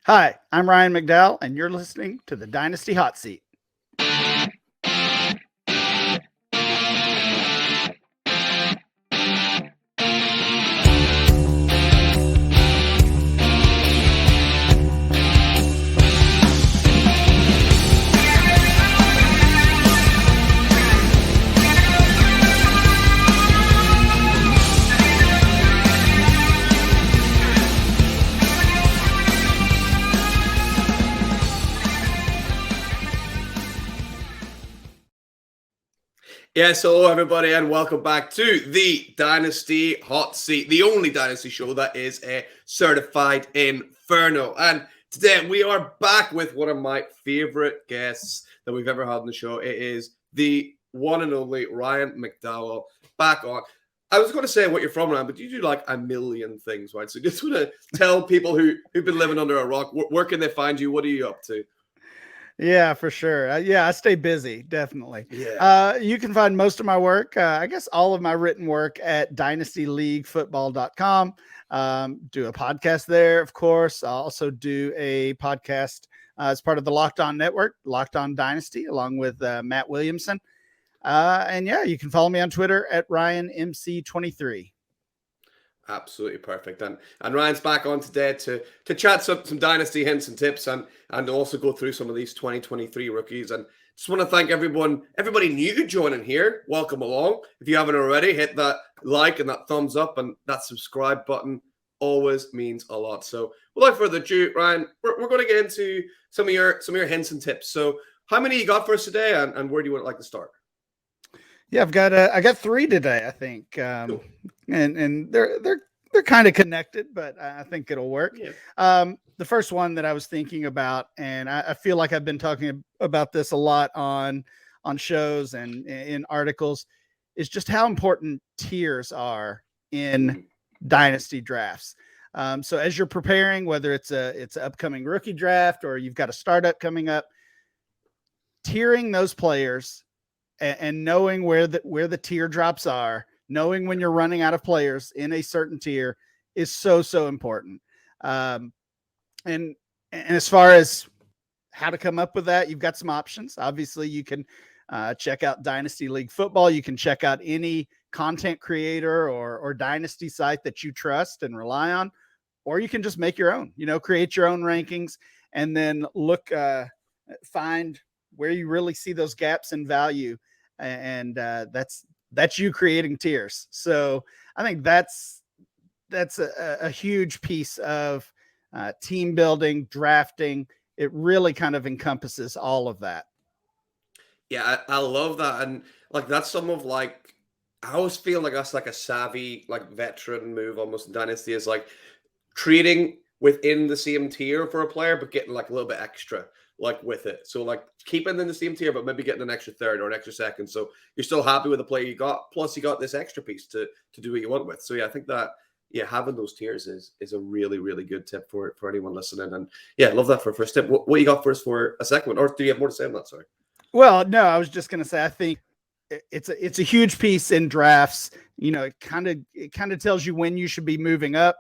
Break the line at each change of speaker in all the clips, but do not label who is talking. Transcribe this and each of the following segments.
Hi, I'm Ryan McDowell, and you're listening to the Dynasty Hot Seat.
Yes, hello everybody, and welcome back to the Dynasty Hot Seat, the only Dynasty show that is a certified inferno. And today we are back with one of my favorite guests that we've ever had on the show. It is the one and only Ryan McDowell back on. I was going to say what you're from, Ryan, but you do like a million things, right? So just want to tell people who've been living under a rock, where can they find you? What are you up to?
Yeah, for sure. I stay busy, definitely.
Yeah.
You can find most of my work, I guess all of my written work at dynastyleaguefootball.com. Do a podcast there, of course. I also do a podcast as part of the Locked On Network, Locked On Dynasty, along with Matt Williamson. And yeah, you can follow me on Twitter at RyanMC23.
Absolutely perfect. And Ryan's back on today to chat some Dynasty hints and tips and also go through some of these 2023 rookies. And just want to thank everybody new joining here. Welcome along. If you haven't already, hit that like and that thumbs up and that subscribe button. Always means a lot. So without further ado, Ryan, we're going to get into some of your hints and tips. So how many you got for us today, and where do you like to start?
Yeah, I got three today, I think. Cool. And they're kind of connected, but I think it'll work. Yeah. The first one that I was thinking about, and I feel like I've been talking about this a lot on shows and in articles, is just how important tiers are in dynasty drafts. So as you're preparing, whether it's an upcoming rookie draft or you've got a startup coming up, tiering those players and knowing where the teardrops are, knowing when you're running out of players in a certain tier is so important. And as far as how to come up with that, you've got some options. Obviously, you can check out Dynasty League Football. You can check out any content creator or dynasty site that you trust and rely on, or you can just make your own. Create your own rankings and then find where you really see those gaps in value, and that's you creating tiers. So I think that's a huge piece of team building, drafting. It really kind of encompasses all of that.
Yeah, I love that. And that's some of I always feel like that's a savvy, veteran move almost in Dynasty, is creating within the same tier for a player, but getting a little bit extra with it. So keeping in the same tier, but maybe getting an extra third or an extra second. So you're still happy with the player you got. Plus you got this extra piece to do what you want with. So yeah, I think that, having those tiers is a really, really good tip for anyone listening. And yeah, I love that for a first tip. What you got for us for a second one? Or do you have more to say on that? Sorry.
Well, no, I was just going to say, I think it's a huge piece in drafts. It kind of tells you when you should be moving up,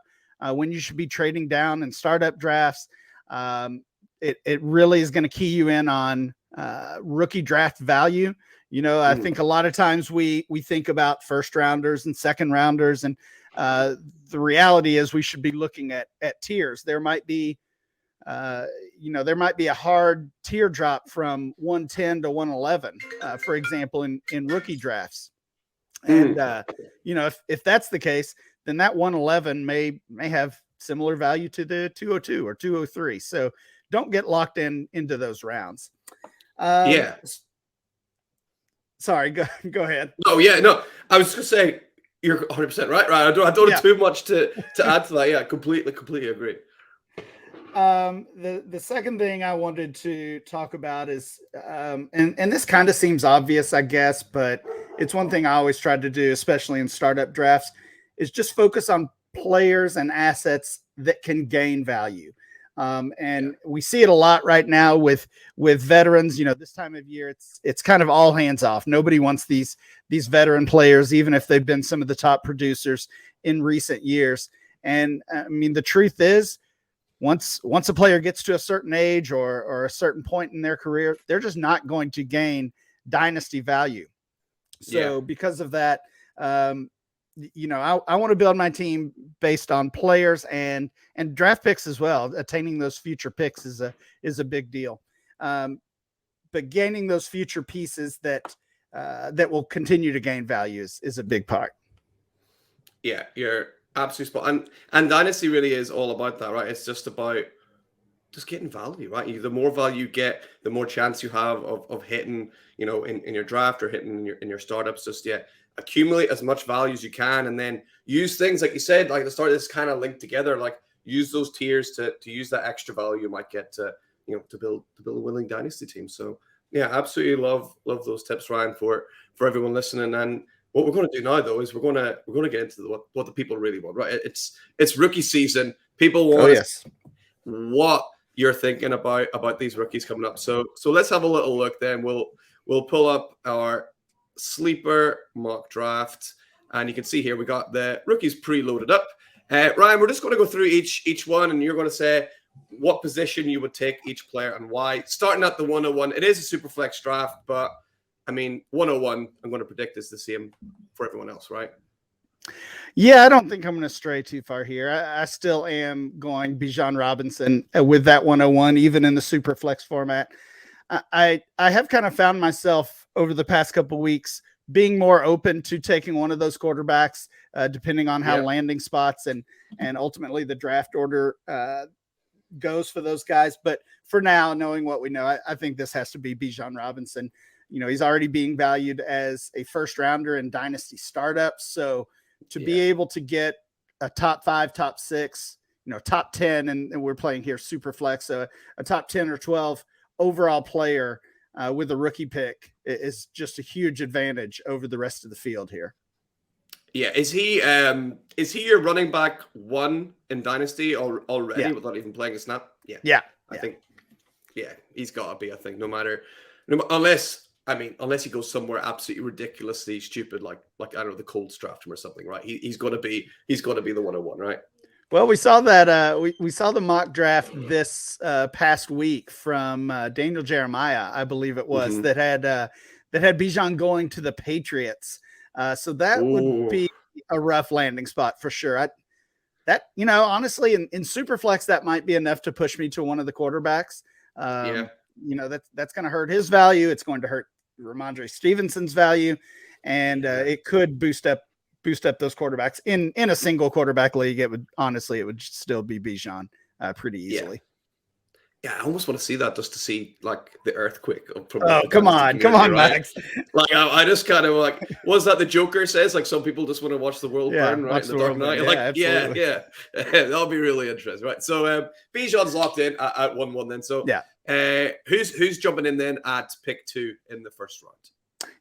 when you should be trading down in startup drafts. It really is going to key you in on rookie draft value. I think a lot of times we think about first rounders and second rounders, and the reality is we should be looking at tiers. There might be a hard tier drop from 110 to 111, for example, in rookie drafts. And if that's the case, then that 111 may have similar value to the 202 or 203. So don't get locked into those rounds. Sorry, go ahead.
Oh yeah, no, I was just saying you're 100% right. I don't have too much to add to that. Yeah, completely agree.
The second thing I wanted to talk about is, and this kind of seems obvious, I guess, but it's one thing I always try to do, especially in startup drafts, is just focus on players and assets that can gain value. And we see it a lot right now with veterans. This time of year, it's kind of all hands off. Nobody wants these veteran players, even if they've been some of the top producers in recent years. And I mean, the truth is, once a player gets to a certain age or a certain point in their career, they're just not going to gain dynasty value. So because of that, you know, I want to build my team based on players and draft picks as well. Attaining those future picks is a big deal. But gaining those future pieces that will continue to gain value is a big part.
Yeah, you're absolutely spot. And Dynasty really is all about that, right? It's just about just getting value, right? The more value you get, the more chance you have of hitting, you know, in your draft or hitting in your startups. Just accumulate as much value as you can, and then use things like you said, like the start of this kind of linked together. Like use those tiers to use that extra value you might get to, you know, to build a winning dynasty team. So yeah, absolutely love those tips, Ryan, for everyone listening. And what we're going to do now, though, is we're going to get into what the people really want, right? It's rookie season. People want what you're thinking about these rookies coming up. So let's have a little look. Then we'll pull up our sleeper mock draft, and you can see here we got the rookies preloaded up. Ryan, we're just going to go through each one, and you're going to say what position you would take each player and why. Starting at the 101, it is a super flex draft, but I mean 101, I'm going to predict is the same for everyone else, right?
Yeah, I don't think I'm going to stray too far here. I still am going Bijan Robinson with that 101, even in the super flex format. I have kind of found myself over the past couple of weeks being more open to taking one of those quarterbacks, depending on how landing spots and ultimately the draft order goes for those guys. But for now, knowing what we know, I think this has to be Bijan Robinson. You know, he's already being valued as a first rounder in dynasty startups. So to be able to get a top 5, top 6, you know, top 10, and we're playing here super flex, so a top 10 or 12 overall player with a rookie pick is just a huge advantage over the rest of the field here. Yeah.
Is he your running back 1 in Dynasty already without even playing a snap?
Yeah.
I think, he's got to be, I think, unless he goes somewhere absolutely ridiculously stupid, like I don't know, the Colts draft him or something, right? He's got to be the 101, right?
Well, we saw that we saw the mock draft this past week from Daniel Jeremiah, I believe it was, that had Bijan going to the Patriots. So that would be a rough landing spot for sure. You know, honestly, in Superflex, that might be enough to push me to one of the quarterbacks. You know, that's going to hurt his value. It's going to hurt Ramondre Stevenson's value, and it could boost up those quarterbacks in a single quarterback league. It would still be Bijan pretty easily.
Yeah, I almost want to see that just to see like the earthquake.
Come on, right? Max.
Like I just kind of like, what's that the Joker says? Like some people just want to watch the world burn, right? In the Dark Knight. That'll be really interesting, right? So Bijan's locked in at 1-1 then. So who's jumping in then at pick 2 in the first round?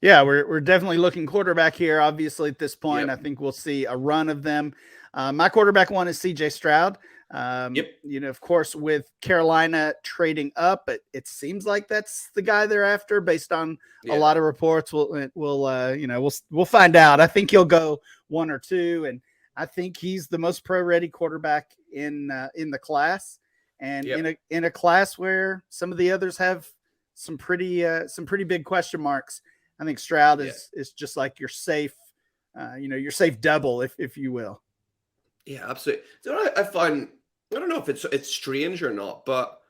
Yeah, we're definitely looking quarterback here. Obviously, at this point, I think we'll see a run of them. My quarterback 1 is CJ Stroud. You know, of course, with Carolina trading up, it seems like that's the guy they're after based on a lot of reports. We'll find out. I think he'll go 1 or 2, and I think he's the most pro-ready quarterback in the class, and in a class where some of the others have some pretty big question marks. I think Stroud is just like your safe, your safe double, if you will.
Yeah, absolutely. So I find, I don't know if it's strange or not, but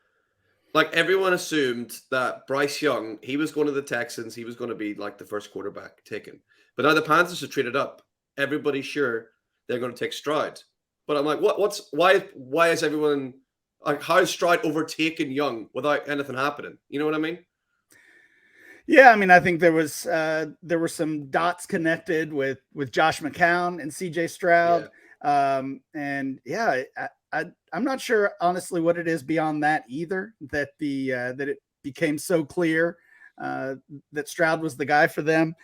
like everyone assumed that Bryce Young, he was going to the Texans, he was going to be like the first quarterback taken. But now the Panthers have traded up. Everybody's sure they're going to take Stroud. But I'm like, why is everyone like, how is Stroud overtaken Young without anything happening? You know what I mean?
Yeah, I mean, I think there were some dots connected with Josh McCown and CJ Stroud. I'm not sure honestly what it is beyond that either, that that it became so clear that Stroud was the guy for them.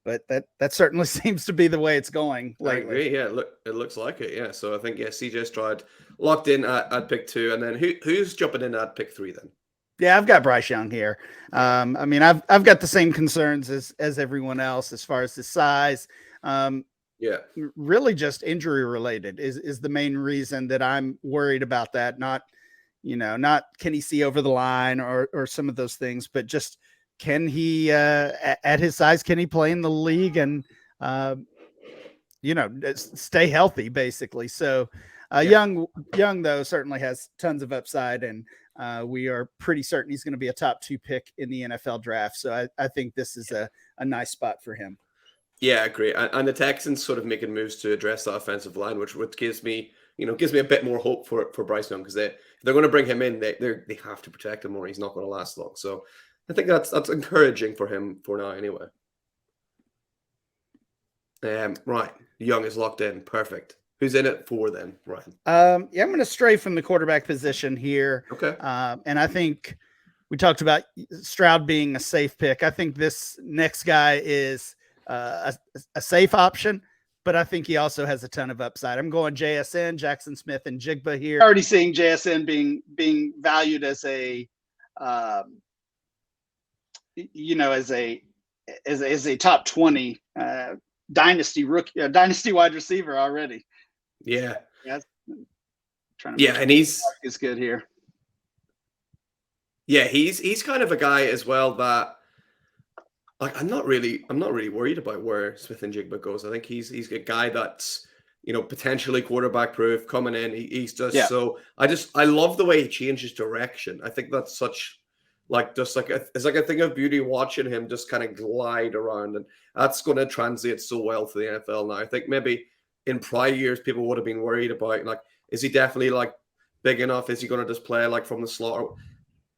But that certainly seems to be the way it's going lately.
I agree. Yeah, it looks like it. Yeah. So I think CJ Stroud locked in at pick 2, and then who's jumping in at pick 3 then?
Yeah, I've got Bryce Young here. I mean, I've got the same concerns as everyone else as far as his size.
Yeah.
Really just injury related is the main reason that I'm worried about that. Not, not can he see over the line or some of those things, but just can he, at his size, can he play in the league and, stay healthy basically. So young though certainly has tons of upside, and we are pretty certain he's going to be a top 2 pick in the NFL draft. So I think this is a nice spot for him.
Yeah, I agree. And the Texans sort of making moves to address that offensive line, which gives me, gives me a bit more hope for Bryce Young, because if they're going to bring him in, they have to protect him, or he's not going to last long. So I think that's encouraging for him for now, anyway. Right, Young is locked in. Perfect. Who's in it for then, Ryan?
I'm going to stray from the quarterback position here.
Okay.
And I think we talked about Stroud being a safe pick. I think this next guy is a safe option, but I think he also has a ton of upside. I'm going JSN, Jackson Smith, and Jigba here. Already seeing JSN being valued as a, as a top 20 dynasty rookie, dynasty wide receiver already.
Yeah.
Yeah,
and he's
good here.
Yeah, he's kind of a guy as well that, like, I'm not really worried about where Smith and Jigba goes. I think he's a guy that's, potentially quarterback proof coming in. He's just so I love the way he changes direction. I think that's such it's like a thing of beauty watching him just kind of glide around, and that's going to translate so well to the NFL now. I think maybe in prior years people would have been worried about, like, is he definitely like big enough? Is he going to just play like from the slot?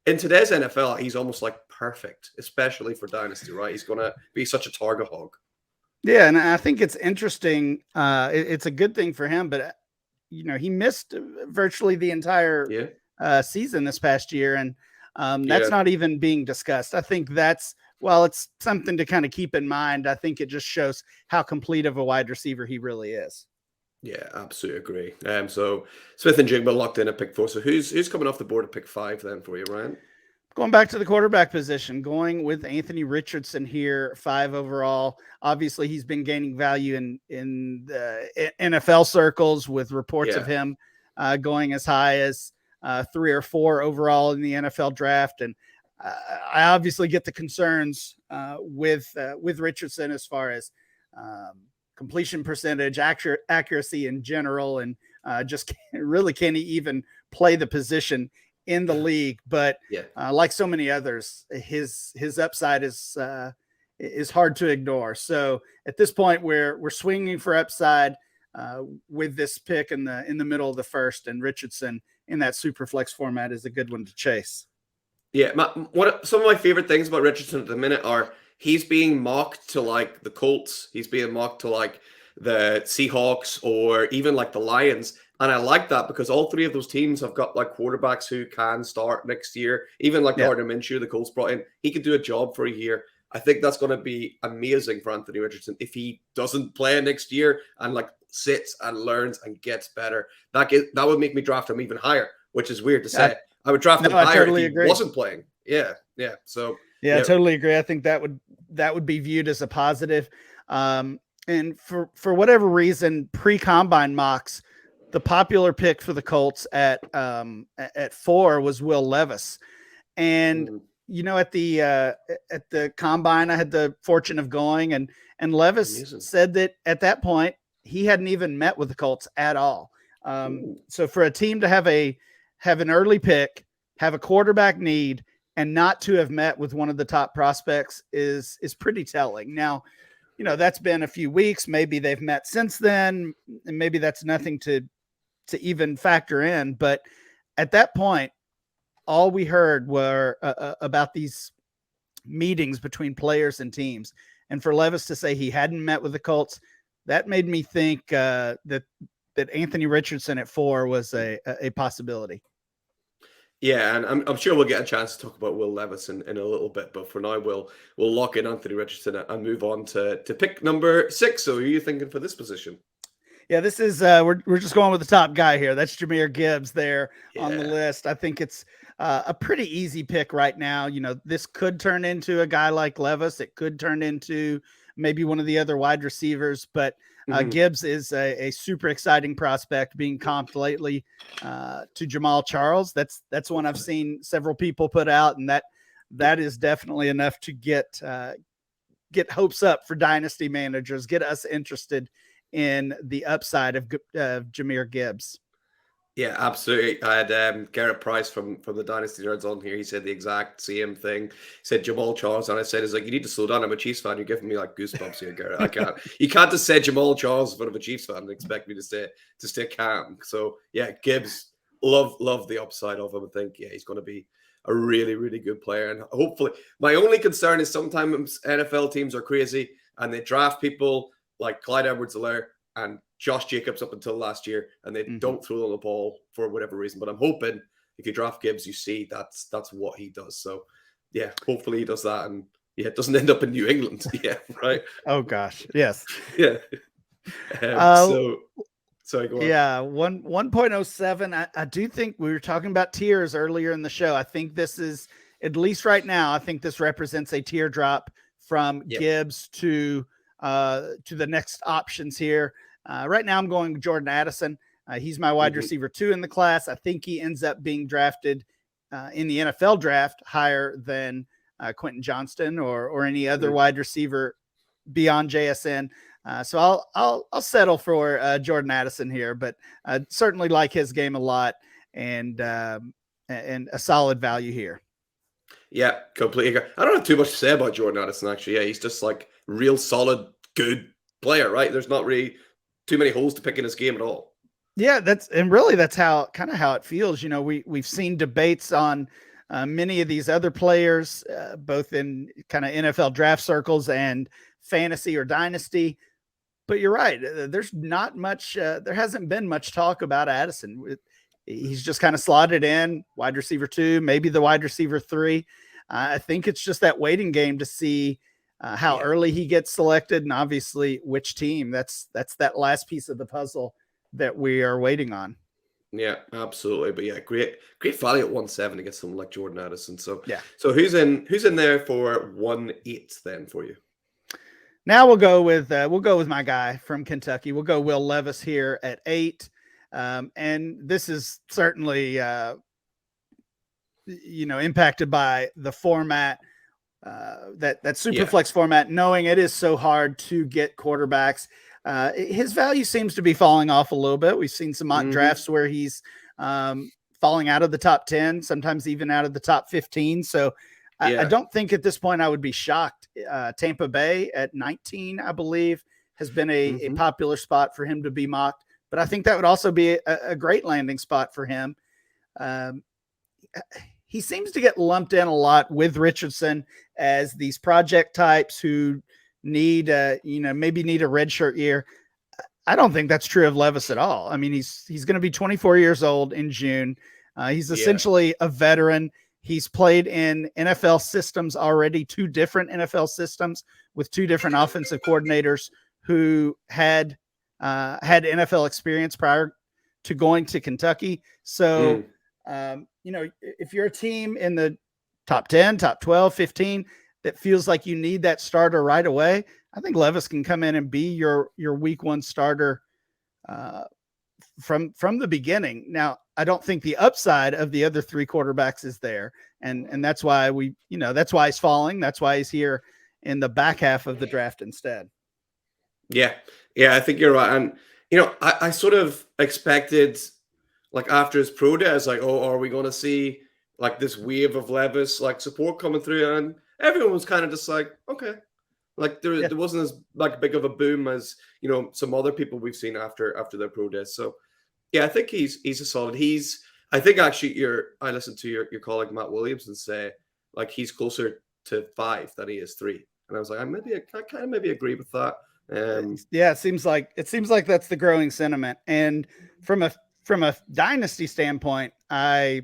In today's NFL, he's almost like perfect, especially for Dynasty, right? He's going to be such a target hog.
Yeah, and I think it's interesting. It's a good thing for him, but, he missed virtually the entire season this past year, and that's not even being discussed. I think it's something to kind of keep in mind. I think it just shows how complete of a wide receiver he really is.
Yeah, absolutely agree. So Smith and Jigba locked in at pick 4. So who's coming off the board at pick 5 then for you, Ryan?
Going back to the quarterback position, going with Anthony Richardson here, 5 overall. Obviously, he's been gaining value in the NFL circles with reports of him going as high as 3 or 4 overall in the NFL draft. And I obviously get the concerns with Richardson as far as completion percentage, accuracy in general, and just really can't he even play the position in the league. But like so many others, his upside is hard to ignore. So at this point, we're swinging for upside with this pick in the middle of the first, and Richardson in that super flex format is a good one to chase.
Yeah, some of my favorite things about Richardson at the minute are he's being mocked to like the Colts. He's being mocked to like the Seahawks or even like the Lions. And I like that because all 3 of those teams have got like quarterbacks who can start next year. Even like Gardner Minshew, the Colts brought in, he could do a job for a year. I think that's going to be amazing for Anthony Richardson if he doesn't play next year and like sits and learns and gets better. That would make me draft him even higher, which is weird to say. I would draft him higher if he wasn't playing. Yeah. So
I totally agree. I think that would be viewed as a positive. And for whatever reason, pre-combine mocks, the popular pick for the Colts at 4 was Will Levis. And at the combine, I had the fortune of going, and Levis said that at that point he hadn't even met with the Colts at all. So for a team to have an early pick, have a quarterback need, and not to have met with one of the top prospects is pretty telling. Now, that's been a few weeks. Maybe they've met since then, and maybe that's nothing to even factor in. But at that point, all we heard were about these meetings between players and teams. And for Levis to say he hadn't met with the Colts, that made me think that Anthony Richardson at 4 was a possibility.
Yeah, and I'm sure we'll get a chance to talk about Will Levis in a little bit, but for now we'll lock in Anthony Richardson and move on to pick number 6. So who are you thinking for this position?
Yeah, this is we're just going with the top guy here. That's Jahmyr Gibbs there on the list. I think it's a pretty easy pick right now. This could turn into a guy like Levis. It could turn into maybe one of the other wide receivers, but Gibbs is a super exciting prospect, being comped lately to Jamal Charles. That's one I've seen several people put out, and that is definitely enough to get hopes up for dynasty managers, get us interested in the upside of Jahmyr Gibbs.
Yeah, absolutely. I had Garrett Price from the Dynasty Nerds on here. He said the exact same thing. He said Jamal Charles, and I said, "It's like you need to slow down. I'm a Chiefs fan. You're giving me like goosebumps here, Garrett. I can't. You can't just say Jamal Charles in front of a Chiefs fan and expect me to stay calm." So yeah, Gibbs, love the upside of him. I think he's going to be a really, really good player, and hopefully, my only concern is sometimes NFL teams are crazy and they draft people like Clyde Edwards-Helaire and Josh Jacobs up until last year, and they don't throw them the ball for whatever reason. But I'm hoping if you draft Gibbs, you see that's what he does. So yeah, hopefully he does that, and it doesn't end up in New England. Yeah, right.
Oh gosh, yes.
Yeah. Sorry, go on.
Yeah, 1.07. I do think we were talking about tiers earlier in the show. I think this is, at least right now, I think this represents a tier drop from Gibbs to the next options here. Right now I'm going Jordan Addison. He's my wide receiver 2 in the class. I think he ends up being drafted in the NFL draft higher than Quentin Johnston or any other wide receiver beyond JSN. So I'll settle for Jordan Addison here, but certainly like his game a lot and a solid value here.
Yeah, completely. I don't have too much to say about Jordan Addison, actually. Yeah, he's just like real solid, good player, right? There's not really too many holes to pick in his game at all.
Yeah, that's how it feels. You know, we've seen debates on many of these other players, both in kind of NFL draft circles and fantasy or dynasty. But you're right. There's not much. There hasn't been much talk about Addison. He's just kind of slotted in wide receiver 2, maybe the wide receiver 3. I think it's just that waiting game to see how early he gets selected, and obviously which team. That's that last piece of the puzzle that we are waiting on.
Yeah, absolutely. But yeah, great value at 1.7 to get someone like Jordan Addison. So
yeah.
So who's in there for 1.8 then for you?
Now we'll go with my guy from Kentucky. We'll go Will Levis here at 8. And this is certainly impacted by the format, that Superflex format, knowing it is so hard to get quarterbacks. His value seems to be falling off a little bit. We've seen some mock drafts where he's falling out of the top 10, sometimes even out of the top 15. So I don't think at this point I would be shocked. Tampa Bay at 19, I believe, has been a popular spot for him to be mocked. But I think that would also be a great landing spot for him. He seems to get lumped in a lot with Richardson as these project types who need, maybe need a redshirt year. I don't think that's true of Levis at all. I mean, he's going to be 24 years old in June. He's essentially a veteran. He's played in NFL systems already, 2 different NFL systems with 2 different offensive coordinators who had NFL experience prior to going to Kentucky. So, if you're a team in the top 10, top 12, 15 that feels like you need that starter right away, I think Levis can come in and be your week 1 starter from the beginning. Now, I don't think the upside of the other 3 quarterbacks is there. And that's why that's why he's falling. That's why he's here in the back half of the draft instead.
Yeah, I think you're right. And, I sort of expected, like, after his pro day, I was like, oh, are we going to see, like, this wave of Levis, like, support coming through? And everyone was kind of just like, okay. Like, there wasn't as, like, big of a boom as, some other people we've seen after their pro days. So, yeah, I think he's a solid. I think, actually, I listened to your colleague, Matt Williamson, say, like, he's closer to 5 than he is 3. And I was like, I kind of maybe agree with that.
It seems like that's the growing sentiment. And from a dynasty standpoint, I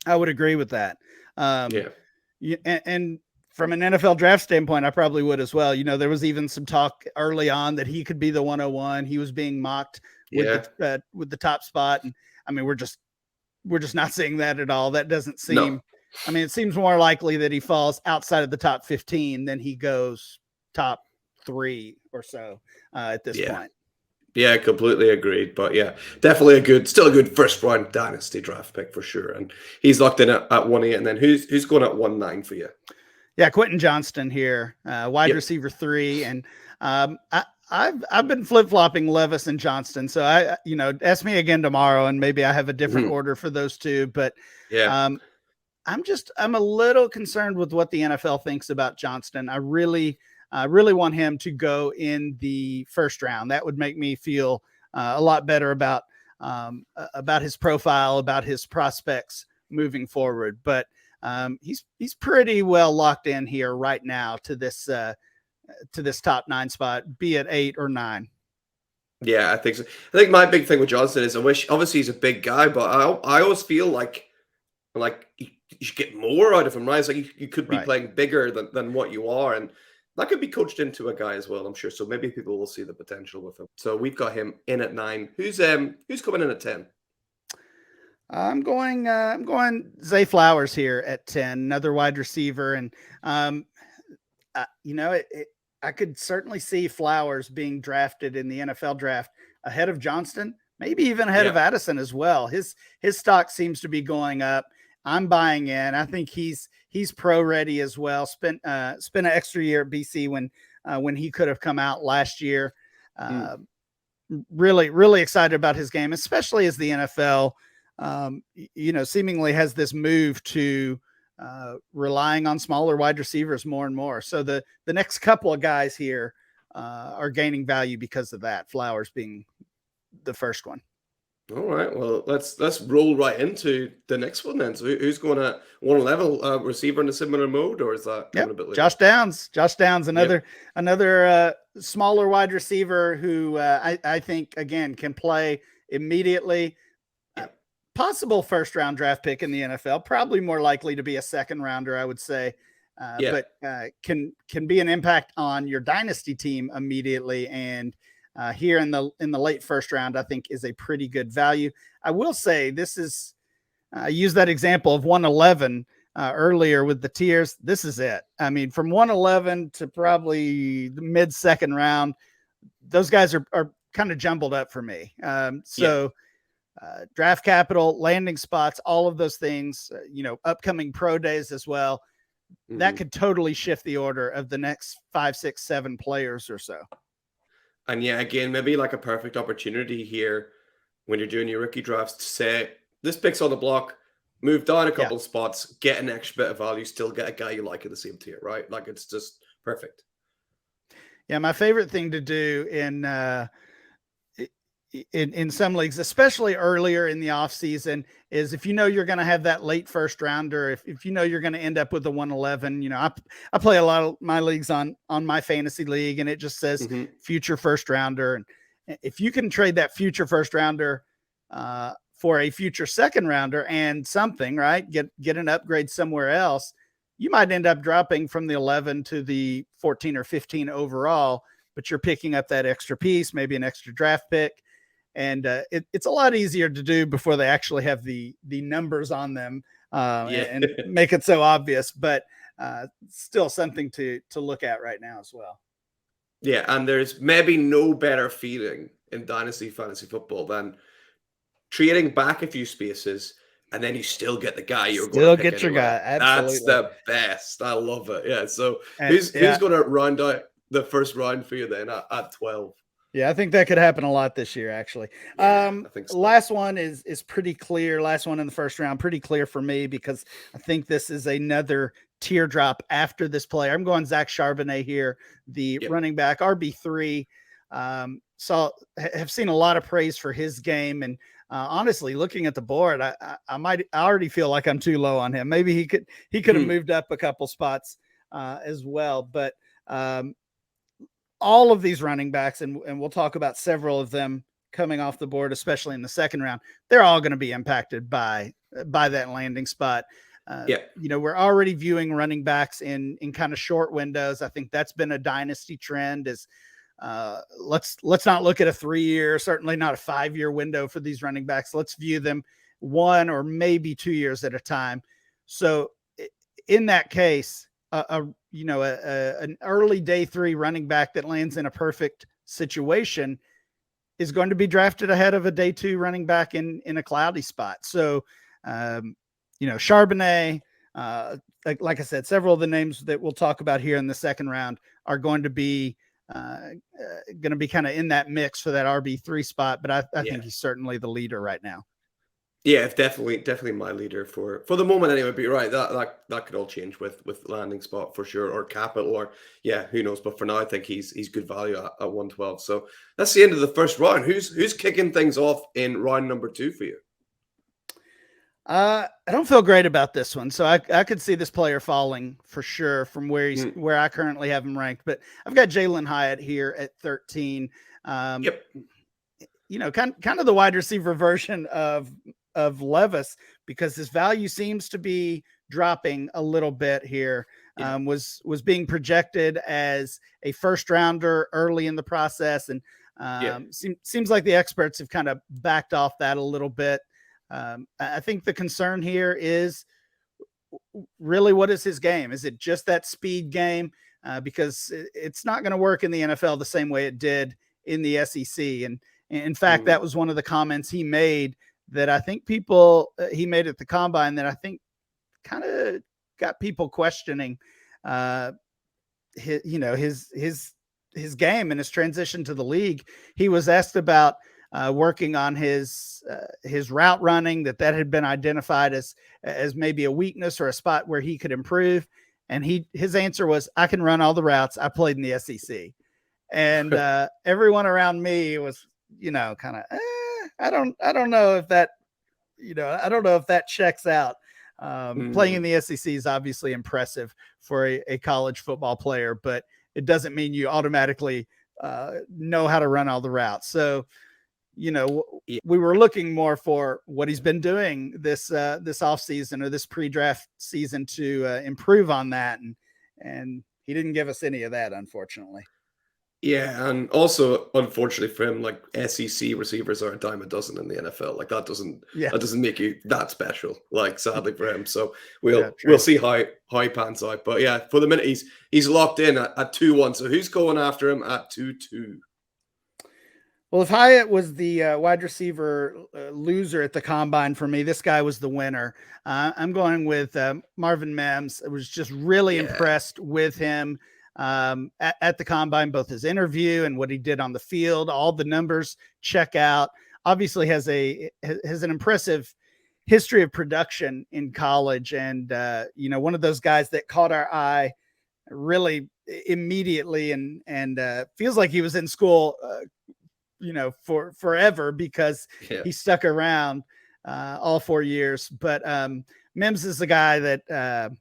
would agree with that. And from an NFL draft standpoint, I probably would as well. There was even some talk early on that he could be the 101. He was being mocked with the top spot. And I mean, we're just not seeing that at all. That doesn't seem, no. I mean, it seems more likely that he falls outside of the top 15 than he goes top 3 or so at this point.
Yeah, completely agreed. But yeah, definitely still a good first round dynasty draft pick for sure. And he's locked in at 1-8. And then who's going at 1-9 for you?
Yeah, Quentin Johnston here, wide
Yep.
receiver 3, and I've been flip flopping Levis and Johnston. So ask me again tomorrow, and maybe I have a different order for those two. But
yeah,
I'm a little concerned with what the NFL thinks about Johnston. I really want him to go in the first round. That would make me feel a lot better about his profile, about his prospects moving forward. But he's pretty well locked in here right now to this top 9 spot, be it 8 or 9.
Yeah, I think so. I think my big thing with Johnston is obviously he's a big guy, but I always feel like you should get more out of him, right? It's like you could be playing bigger than what you are, and that could be coached into a guy as well, I'm sure. So maybe people will see the potential with him. So we've got him in at 9. Who's coming in at 10?
I'm going Zay Flowers here at 10, another wide receiver. And, I could certainly see Flowers being drafted in the NFL draft ahead of Johnston, maybe even ahead of Addison as well. His stock seems to be going up. I'm buying in. I think he's pro ready as well. Spent an extra year at BC when he could have come out last year. Really, really excited about his game, especially as the NFL seemingly has this move to relying on smaller wide receivers more and more. So the next couple of guys here are gaining value because of that, Flowers being the first one.
All right, well, let's roll right into the next one then. So who's going to 1 level receiver in a similar mode, or is that coming a bit later?
Josh Downs, another smaller wide receiver who I think again can play immediately. Possible first round draft pick in the NFL, probably more likely to be a second rounder, I would say. But can be an impact on your dynasty team immediately. And here in the late first round, I think is a pretty good value. I will say this is, I used that example of 111 earlier with the tiers. This is it. I mean, from 111 to probably the mid second round, those guys are kind of jumbled up for me. Draft capital, landing spots, all of those things, upcoming pro days as well. That could totally shift the order of the next 5, 6, 7 players or so.
And yeah, again, maybe like a perfect opportunity here when you're doing your rookie drafts to say, this pick's on the block, move down a couple of spots, get an extra bit of value, still get a guy you like in the same tier, right? Like it's just perfect.
Yeah, my favorite thing to do in some leagues, especially earlier in the off season, is if you're going to have that late first rounder, if you're going to end up with a 111, I play a lot of my leagues on my fantasy league, and it just says future first rounder. And if you can trade that future first rounder for a future second rounder and something, right, get an upgrade somewhere else, you might end up dropping from the 11 to the 14 or 15 overall, but you're picking up that extra piece, maybe an extra draft pick. And it's a lot easier to do before they actually have the numbers on them and make it so obvious, but still something to look at right now as well.
Yeah, and there's maybe no better feeling in Dynasty Fantasy Football than trading back a few spaces and then you still get the guy you're going to pick
get your
anyway.
guy. Absolutely.
That's the best. I love it. Yeah, so who's going to round out the first round for you then at 12?
Yeah, I think that could happen a lot this year, actually. I think so. Last one is pretty clear. Last one in the first round, pretty clear for me because I think this is another teardrop after this player. I'm going Zach Charbonnet here, the running back, RB3. So have seen a lot of praise for his game, and honestly, looking at the board, I already feel like I'm too low on him. Maybe he could have moved up a couple spots as well, but. All of these running backs, and we'll talk about several of them coming off the board, especially in the second round, they're all going to be impacted by that landing spot. We're already viewing running backs in kind of short windows. I think that's been a dynasty trend is let's not look at a 3-year, certainly not a 5-year window for these running backs. Let's view them 1 or maybe 2 years at a time. So in that case, an early day 3 running back that lands in a perfect situation is going to be drafted ahead of a day 2 running back in a cloudy spot. So, Charbonnet, like I said, several of the names that we'll talk about here in the second round are going to be kind of in that mix for that RB3 spot. But I think he's certainly the leader right now.
Yeah, definitely my leader for the moment anyway. But you're right, that could all change with landing spot for sure, or capital, or who knows. But for now, I think he's good value at 112. So that's the end of the first round. Who's kicking things off in round number 2 for you?
I don't feel great about this one. So I could see this player falling for sure from where I currently have him ranked. But I've got Jalen Hyatt here at 13.
Yep.
Kind of the wide receiver version of Levis, because his value seems to be dropping a little bit here. Was being projected as a first rounder early in the process, and seems like the experts have kind of backed off that a little bit. I think the concern here is really, what is his game? Is it just that speed game? Because it's not going to work in the NFL the same way it did in the SEC. And in fact, that was one of the comments he made that I think he made at the combine that I think kind of got people questioning his game and his transition to the league. He was asked about working on his route running, that had been identified as maybe a weakness or a spot where he could improve. And his answer was, I can run all the routes. I played in the SEC. And everyone around me was, kind of, I don't know if that, I don't know if that checks out. Playing in the SEC is obviously impressive for a college football player, but it doesn't mean you automatically know how to run all the routes. So, we were looking more for what he's been doing this offseason or this pre-draft season to improve on that. And he didn't give us any of that, unfortunately.
Yeah, and also, unfortunately for him, like, SEC receivers are a dime a dozen in the NFL. Like, that doesn't make you that special. Like, sadly for him. So we'll see how he pans out. But yeah, for the minute he's locked in at 2-1. So who's going after him at 2-2?
Well, if Hyatt was the wide receiver loser at the combine for me, this guy was the winner. I'm going with Marvin Mims. I was just really impressed with him at the combine, both his interview and what he did on the field. All the numbers check out. Obviously has an impressive history of production in college, and one of those guys that caught our eye really immediately, and feels like he was in school for forever, because he stuck around all 4 years. But Mims is the guy that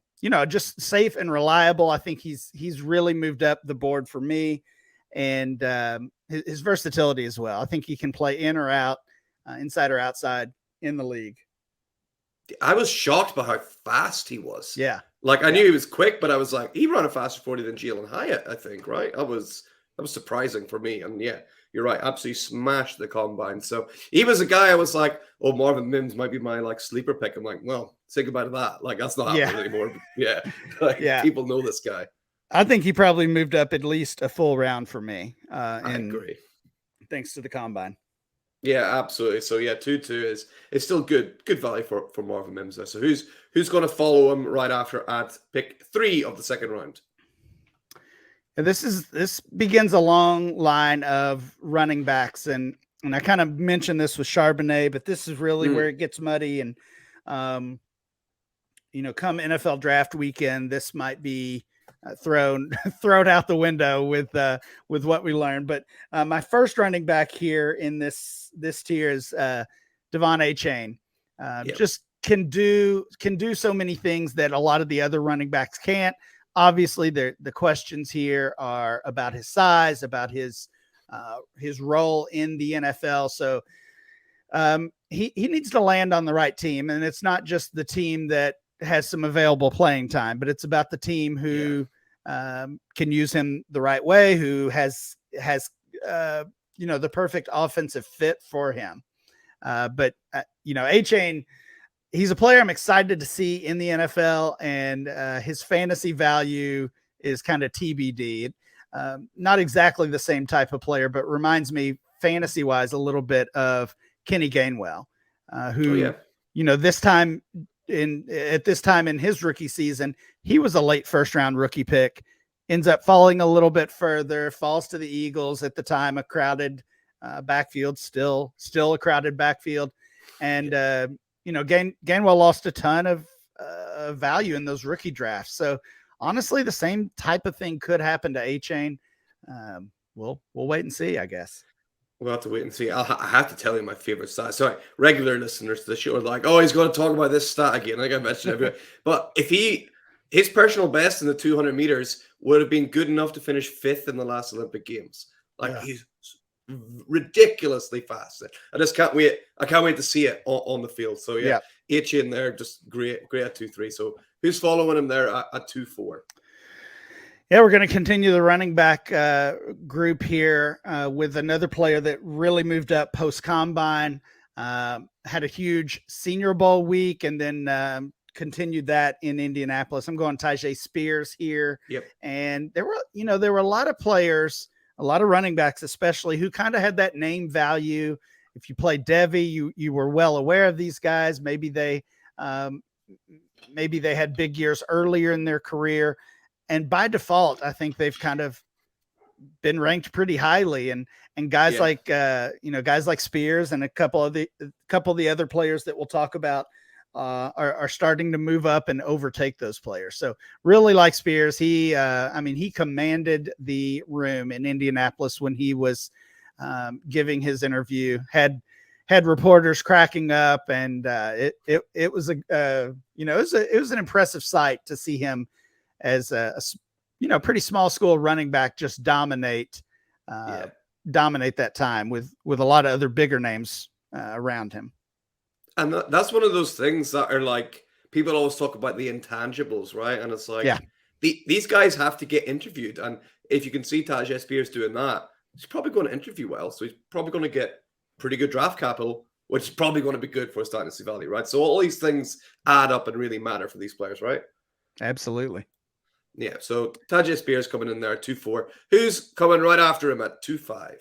just safe and reliable. I think he's really moved up the board for me, and his versatility as well. I think he can play in or out, inside or outside in the league.
I was shocked by how fast he was.
Yeah.
Like, I knew he was quick, but I was like, he ran a faster 40 than Jalen Hyatt, I think, right? That was surprising for me. And you're right, absolutely smashed the combine. So he was a guy I was like, oh, Marvin Mims might be my like sleeper pick. I'm like, well, think about that. Like, that's not happening anymore. People know this guy.
I think he probably moved up at least a full round for me.
I agree.
Thanks to the combine.
Yeah, absolutely. So 2-2 is still good value for Marvin Mims there. So who's going to follow him right after at pick 3 of the second round?
And this begins a long line of running backs, and I kind of mentioned this with Charbonnet, but this is really where it gets muddy. And come NFL draft weekend, this might be thrown out the window with what we learned. But my first running back here in this tier is Devon Achane. Just can do so many things that a lot of the other running backs can't. Obviously, the questions here are about his size, about his role in the NFL. So he needs to land on the right team, and it's not just the team that has some available playing time, but it's about the team who can use him the right way, who has the perfect offensive fit for him. But Achane, he's a player I'm excited to see in the NFL, and his fantasy value is kind of TBD. Not exactly the same type of player, but reminds me fantasy wise a little bit of Kenny Gainwell, who, this time in his rookie season, he was a late first round rookie pick, ends up falling a little bit further, falls to the Eagles at the time, a crowded backfield, still a crowded backfield. And, Gainwell lost a ton of value in those rookie drafts. So honestly, the same type of thing could happen to A-Chain. We'll wait and see, I guess.
We'll have to wait and see. I have to tell you my favorite stat. So regular listeners to the show are like, "Oh, he's going to talk about this stat again." Like I mentioned everywhere. But if his personal best in the 200 meters would have been good enough to finish 5th in the last Olympic Games. He's ridiculously fast. I just can't wait. I can't wait to see it on the field. So H in there, just great at 2.3. So who's following him there at 2.4?
Yeah, we're going to continue the running back group here with another player that really moved up post-combine, had a huge Senior Bowl week, and then continued that in Indianapolis. I'm going Tyjae Spears here.
Yep.
And there were a lot of players, a lot of running backs especially, who kind of had that name value. If you played Devy, you were well aware of these guys. Maybe they had big years earlier in their career. And by default, I think they've kind of been ranked pretty highly. And guys like Spears and a couple of the other players that we'll talk about are starting to move up and overtake those players. So really like Spears. He commanded the room in Indianapolis when he was giving his interview, had reporters cracking up, and it was an impressive sight to see him as a pretty small school running back just dominate that time with a lot of other bigger names around him.
And that's one of those things that are like, people always talk about the intangibles, right? And it's like, these guys have to get interviewed. And if you can see Tyjae Spears doing that, he's probably going to interview well. So he's probably going to get pretty good draft capital, which is probably going to be good for his Dynasty value, right? So all these things add up and really matter for these players, right?
Absolutely.
Yeah, so Tyjae Spears coming in there at 2.4. Who's coming right after him at 2.5?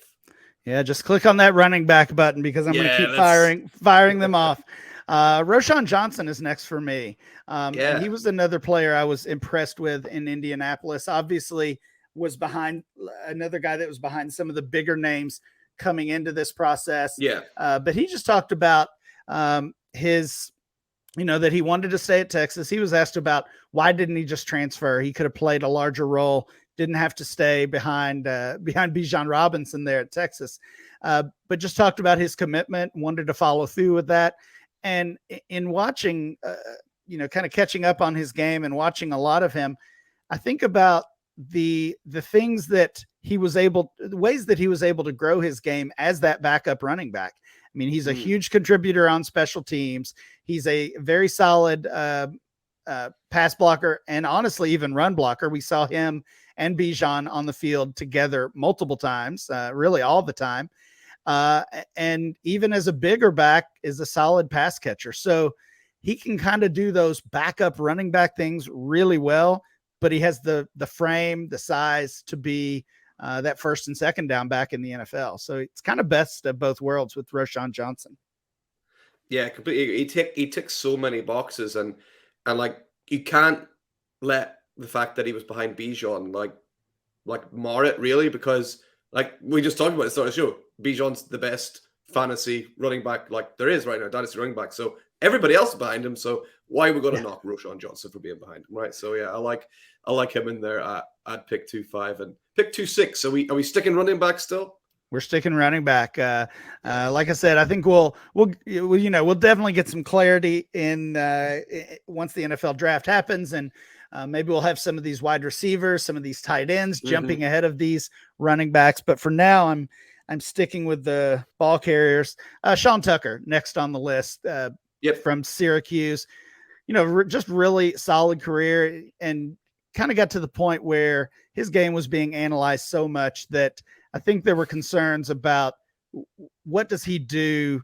Yeah, just click on that running back button because I'm going to keep firing them off. Roschon Johnson is next for me. And he was another player I was impressed with in Indianapolis. Obviously, was behind another guy that was behind some of the bigger names coming into this process.
Yeah.
But he just talked about his, that he wanted to stay at Texas. He was asked about why didn't he just transfer? He could have played a larger role, didn't have to stay behind Bijan Robinson there at Texas. But just talked about his commitment, wanted to follow through with that. And in watching, kind of catching up on his game and watching a lot of him, I think about the things that the ways that he was able to grow his game as that backup running back. I mean, he's a huge contributor on special teams. He's a very solid pass blocker and honestly even run blocker. We saw him and Bijan on the field together multiple times, really all the time. And even as a bigger back is a solid pass catcher. So he can kind of do those backup running back things really well, but he has the frame, the size to be that first and second down back in the NFL. So it's kind of best of both worlds with Roschon Johnson.
Yeah, completely. He ticks so many boxes, and like you can't let the fact that he was behind Bijan like mar it really, because like we just talked about at the start of the show, Bijan's the best fantasy running back like there is right now, Dynasty running back. So everybody else is behind him. So why are we going to knock Roschon Johnson for being behind him, right? So yeah, I like him in there at pick 2.5 and pick 2.6. Are we sticking running back still?
We're sticking running back. Like I said, I think we'll definitely get some clarity in once the NFL draft happens, and maybe we'll have some of these wide receivers, some of these tight ends jumping ahead of these running backs. But for now, I'm sticking with the ball carriers. Sean Tucker next on the list. From Syracuse. Just really solid career, and kind of got to the point where his game was being analyzed so much that I think there were concerns about what does he do?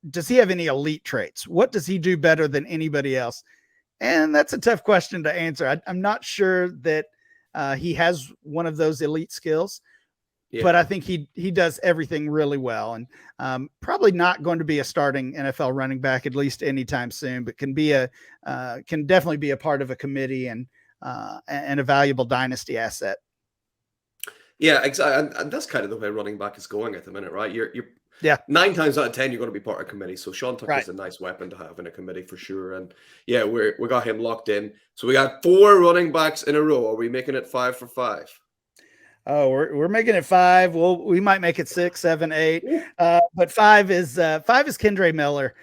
Does he have any elite traits? What does he do better than anybody else? And that's a tough question to answer. I'm not sure that he has one of those elite skills, but I think he does everything really well, and probably not going to be a starting NFL running back at least anytime soon, but can definitely be a part of a committee and a valuable dynasty asset.
Yeah, exactly, and that's kind of the way running back is going at the minute, right? You're 9 times out of 10 you're going to be part of a committee. So Sean Tucker is a nice weapon to have in a committee for sure. And yeah, we got him locked in. So we got 4 running backs in a row. Are we making it 5 for 5?
Oh, we're making it 5. Well, we might make it 6, 7, 8. But 5 is Kendre Miller.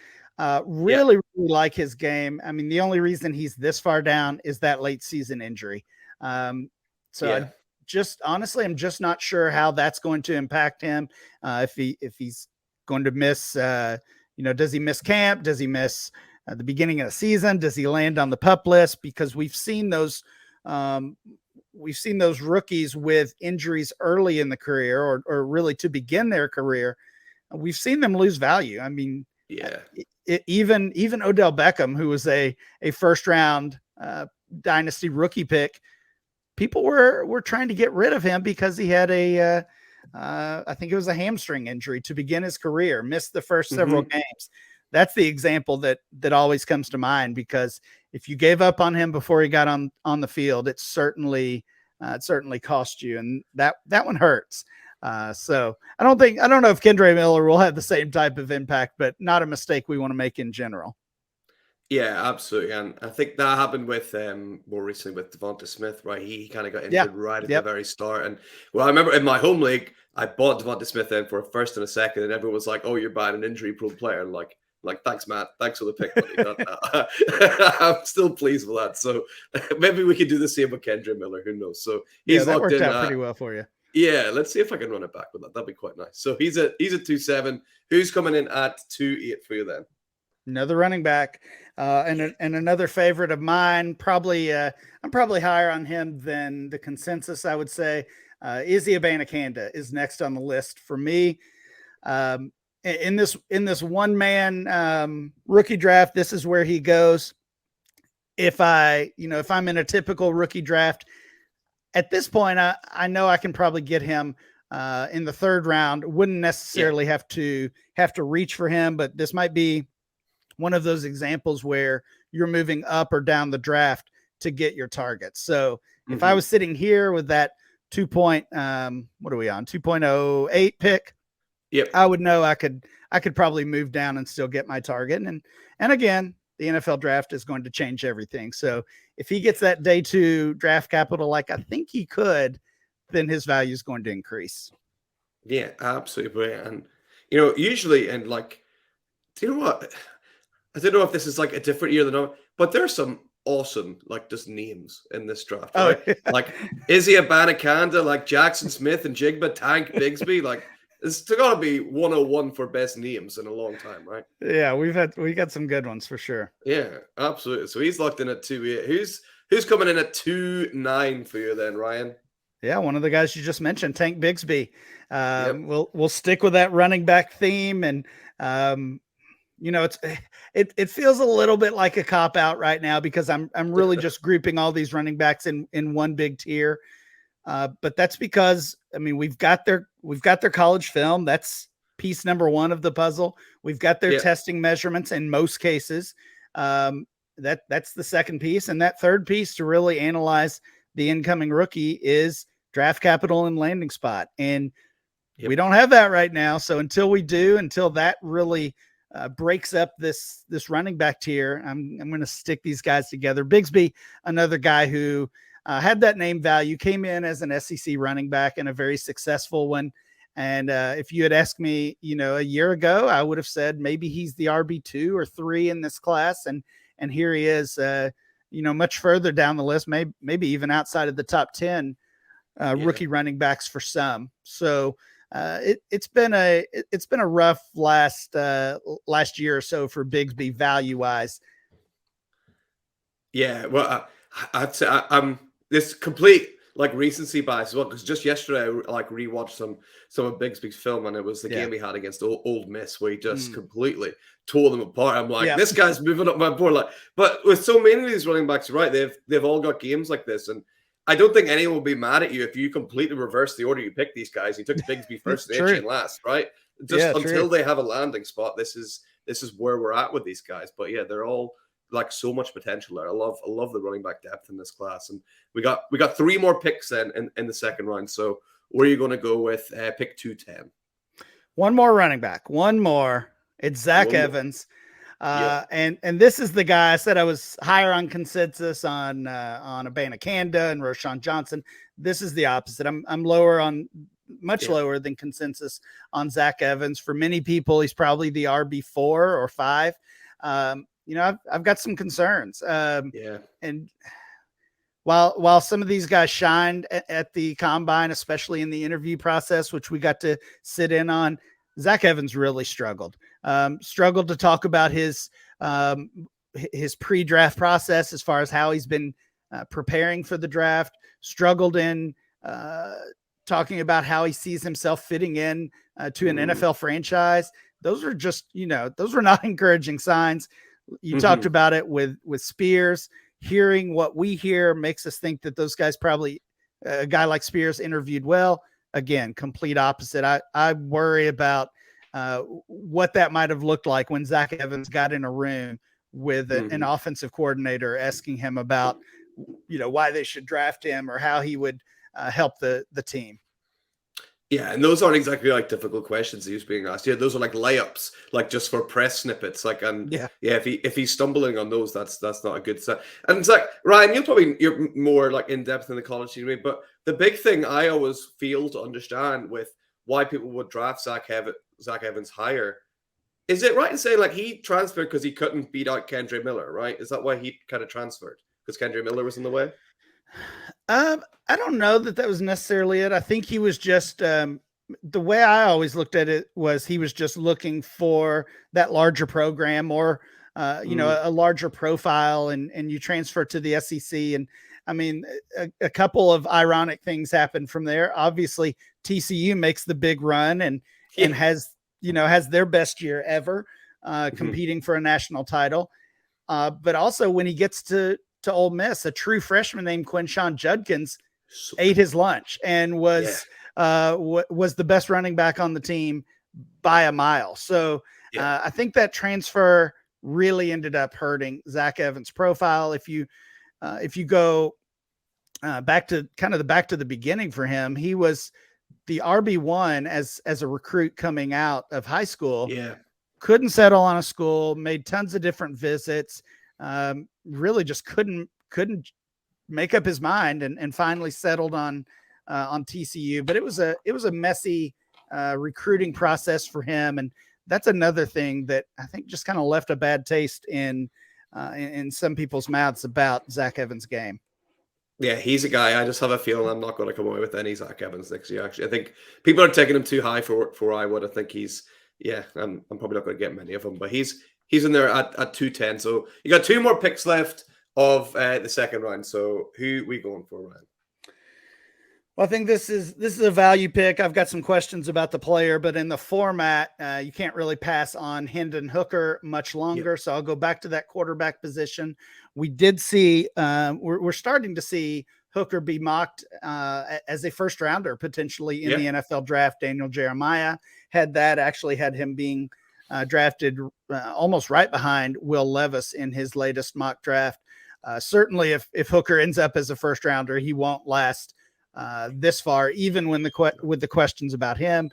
Really like his game. I mean, the only reason he's this far down is that late season injury. I'm just not sure how that's going to impact him. If he's going to miss, does he miss camp? Does he miss the beginning of the season? Does he land on the PUP list? Because we've seen those rookies with injuries early in the career, or really to begin their career. We've seen them lose value. I mean, even Odell Beckham, who was a first round dynasty rookie pick, people were trying to get rid of him because he had I think it was a hamstring injury to begin his career, missed the first several games. That's the example that always comes to mind, because if you gave up on him before he got on the field, it certainly cost you, and that one hurts. So I don't know if Kendre Miller will have the same type of impact, but not a mistake we want to make in general.
Yeah, absolutely. And I think that happened with more recently with Devonta Smith, right? He kind of got injured right at the very start. And well, I remember in my home league, I bought Devonta Smith in for a first and a second, and everyone was like, "Oh, you're buying an injury-prone player." And like, thanks, Matt. Thanks for the pick, buddy. I'm still pleased with that. So maybe we could do the same with Kendre Miller. Who knows? So he's
that
locked
worked
in
out pretty well for you.
Yeah, let's see if I can run it back with that. That'd be quite nice. So he's at 2.7. Who's coming in at 2.8 for you then?
Another running back, and another favorite of mine. I'm probably higher on him than the consensus, I would say. Izzy Abanikanda is next on the list for me. In this one man rookie draft, this is where he goes. If I'm in a typical rookie draft at this point, I know I can probably get him in the 3rd round. Wouldn't necessarily have to reach for him, but this might be one of those examples where you're moving up or down the draft to get your targets. So if I was sitting here with that 2.08 pick, I would know I could probably move down and still get my target. And again, the NFL draft is going to change everything. So if he gets that day 2 draft capital, like I think he could, then his value is going to increase.
Yeah, absolutely. And, usually, and like, do you know what? I don't know if this is like a different year than normal, but there's some awesome, like, just names in this draft, right? Like Izzy Abanikanda, like Jackson Smith and Jigba, Tank Bigsby, like it's got to be 101 for best names in a long time, right?
Yeah, we got some good ones for sure.
Yeah, absolutely. So he's locked in at 2.8. Who's coming in at 2.9 for you then, Ryan?
Yeah, one of the guys you just mentioned, Tank Bigsby. We'll stick with that running back theme, and it feels a little bit like a cop out right now because I'm really just grouping all these running backs in one big tier. But that's because we've got their college film. That's piece number 1 of the puzzle. We've got their testing measurements in most cases. That's the second piece, and that third piece to really analyze the incoming rookie is draft capital and landing spot. And we don't have that right now. So until that really breaks up this running back tier, I'm going to stick these guys together. Bigsby, another guy who had that name value, came in as an SEC running back and a very successful one. And if you had asked me, a year ago, I would have said maybe he's the RB2 or 3 in this class. And here he is, much further down the list, maybe even outside of the top 10 rookie running backs for some. So it's been a rough last year or so for Bigsby value wise.
Yeah, well, I'd say I'm this complete recency bias as well, because just yesterday I rewatched some of Bigsby's film, and it was the game he had against Old Miss where he just completely tore them apart. I'm like, this guy's moving up my board. But with so many of these running backs, right? They've all got games like this, and I don't think anyone will be mad at you if you completely reverse the order you pick these guys. You took Bigsby first and Etienne last, right? Just until they have a landing spot, this is where we're at with these guys. But yeah, they're all like so much potential there. I love the running back depth in this class. And we got 3 more picks then in the second round. So where are you going to go with pick 210?
One more running back. One more. It's Zach Evans. And this is the guy I said I was higher on consensus on Abanikanda and Roschon Johnson. This is the opposite. I'm lower on much lower than consensus on Zach Evans. For many people, he's probably the RB4 or 5. I've got some concerns. And while some of these guys shined at the combine, especially in the interview process, which we got to sit in on, Zach Evans really struggled to talk about his pre-draft process as far as how he's been preparing for the draft, struggled in talking about how he sees himself fitting in to an NFL franchise. Those are just, those were not encouraging signs. You talked about it with Spears. Hearing what we hear makes us think that those guys probably, a guy like Spears interviewed well. Again, complete opposite. I worry about what that might have looked like when Zach Evans got in a room with an offensive coordinator asking him about, why they should draft him or how he would help the team.
Yeah, and those aren't exactly like difficult questions he was being asked. Yeah, those are like layups, like just for press snippets. Like, if he's stumbling on those, that's not a good sign. And it's like, Ryan, you're more like in depth in the college team, but the big thing I always feel to understand with why people would draft Zach Evans higher, is it right in saying like he transferred because he couldn't beat out Kendre Miller, right? Is that why he kind of transferred? Because Kendre Miller was in the way?
I don't know that was necessarily it. I think he was just the way I always looked at it was he was just looking for that larger program or a larger profile, and you transfer to the SEC. And I mean, a couple of ironic things happened from there. Obviously, TCU makes the big run and has their best year ever competing for a national title. But also when he gets to Ole Miss, a true freshman named Quinshon Judkins ate his lunch and was the best running back on the team by a mile. So I think that transfer really ended up hurting Zach Evans' profile. If you go back to the beginning for him, he was the RB1 as a recruit coming out of high school.
Yeah,
couldn't settle on a school, made tons of different visits. Really just couldn't make up his mind and finally settled on TCU. But it was a messy recruiting process for him, and that's another thing that I think just kind of left a bad taste in some people's mouths about Zach Evans' game.
Yeah, he's a guy. I just have a feeling I'm not going to come away with any Zach Evans next year. Actually, I think people are taking him too high for I would. I think he's I'm probably not going to get many of them, but he's in there at 210. So you got 2 more picks left of the second round. So who are we going for, Ryan?
Well, I think this is a value pick. I've got some questions about the player, but in the format, you can't really pass on Hendon Hooker much longer. Yep. So I'll go back to that quarterback position. We did see we're starting to see Hooker be mocked as a first rounder potentially in the NFL draft. Daniel Jeremiah had him being drafted almost right behind Will Levis in his latest mock draft. Certainly, if Hooker ends up as a first rounder, he won't last this far, even when with the questions about him.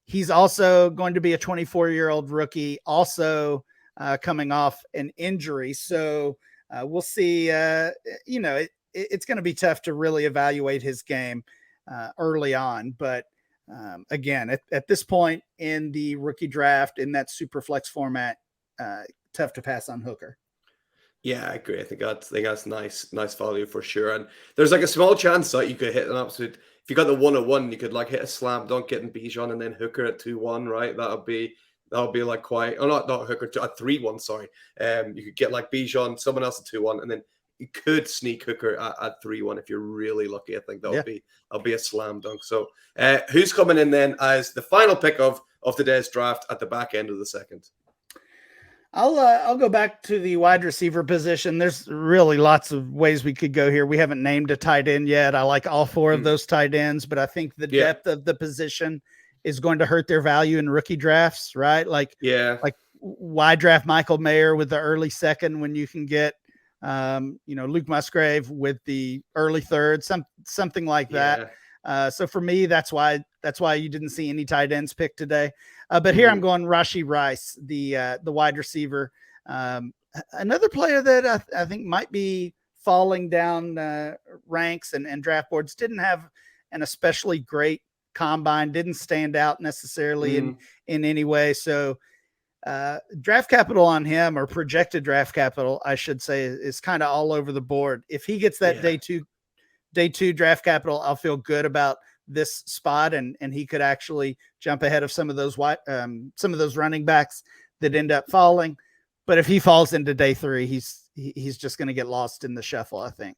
He's also going to be a 24-year-old rookie, also coming off an injury. So we'll see. It's going to be tough to really evaluate his game early on. But again, at this point in the rookie draft, in that super flex format, tough to pass on Hooker.
Yeah, I agree. I think that's nice value for sure. And there's like a small chance that you could hit an absolute. If you got the 101, you could like hit a slam dunk, getting Bijan and then Hooker at 2-1, right? That'll be like quite. Oh, not Hooker at 3-1. Sorry. You could get like Bijan, someone else at 2-1, and then you could sneak Hooker at 3-1 if you're really lucky. I think that'll be a slam dunk. So who's coming in then as the final pick of today's draft at the back end of the second?
I'll go back to the wide receiver position. There's really lots of ways we could go here. We haven't named a tight end yet. I like all four of those tight ends, but I think the depth of the position is going to hurt their value in rookie drafts, right? Like why draft Michael Mayer with the early second when you can get Luke Musgrave with the early third, something like that. So for me, that's why you didn't see any tight ends picked today. But here I'm going Rashee Rice, the wide receiver. Another player that I think might be falling down ranks and draft boards. Didn't have an especially great combine, didn't stand out necessarily in any way. So draft capital on him, or projected draft capital, I should say, is kind of all over the board. If he gets that day two draft capital, I'll feel good about this spot, and he could actually jump ahead of some of those running backs that end up falling. But if he falls into day three, he's just going to get lost in the shuffle, I think.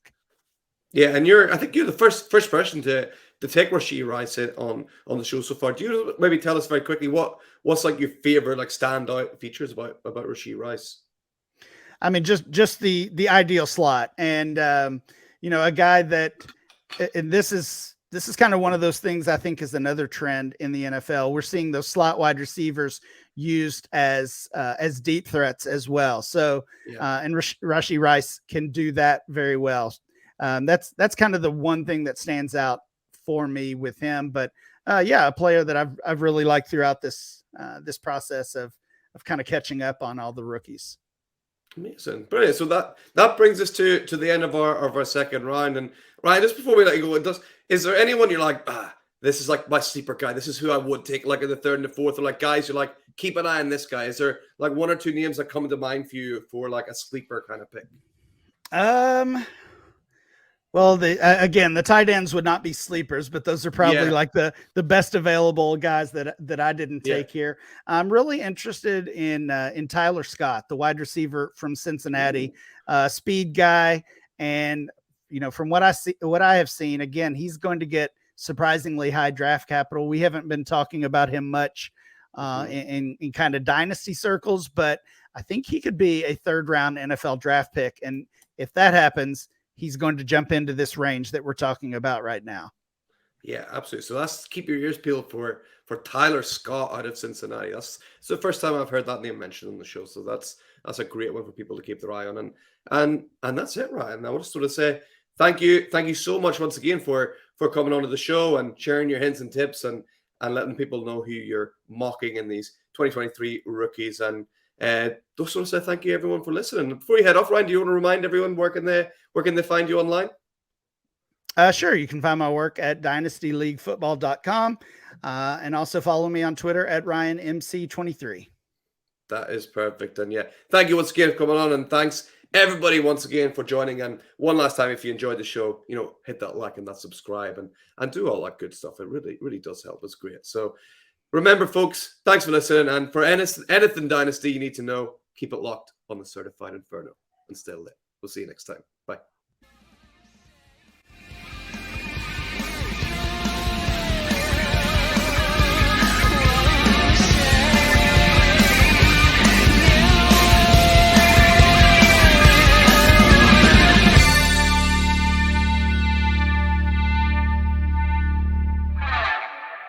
Yeah, and I think you're the first person to take Rashee Rice on the show so far. Do you maybe tell us very quickly what's like your favorite like standout features about Rashee Rice?
I mean, just the ideal slot, and a guy that, and this is kind of one of those things I think is another trend in the NFL. We're seeing those slot wide receivers used as deep threats as well. So, and Rashee Rice can do that very well. That's kind of the one thing that stands out for me with him. But a player that I've really liked throughout this process of kind of catching up on all the rookies.
Amazing, brilliant. So that brings us to the end of our second round. And Ryan, just before we let you go, is there anyone you're like, this is like my sleeper guy, this is who I would take like in the third and the fourth, or like guys you're like, keep an eye on this guy? Is there like one or two names that come to mind for you for like a sleeper kind of pick?
Well, the tight ends would not be sleepers, but those are probably like the best available guys that I didn't take here. I'm really interested in Tyler Scott, the wide receiver from Cincinnati, speed guy. And, from what I have seen, again, he's going to get surprisingly high draft capital. We haven't been talking about him much in kind of dynasty circles, but I think he could be a third round NFL draft pick. And if that happens, he's going to jump into this range that we're talking about right now.
Yeah, absolutely. So that's keep your ears peeled for Tyler Scott out of Cincinnati. That's the first time I've heard that name mentioned on the show. So that's a great one for people to keep their eye on. And that's it, Ryan. I would just sort of say thank you so much once again for coming onto the show and sharing your hints and tips and letting people know who you're mocking in these 2023 rookies. And just want to say thank you everyone for listening. Before you head off, Ryan, do you want to remind everyone where can they find you online?
Sure. You can find my work at dynastyleaguefootball.com and also follow me on Twitter at RyanMC23.
That is perfect. And thank you once again for coming on, and thanks everybody once again for joining. And one last time, if you enjoyed the show, hit that like and that subscribe and do all that good stuff. It really, really does help. It's great. So remember, folks, thanks for listening. And for anything Dynasty you need to know, keep it locked on the Certified Inferno and stay lit. We'll see you next time.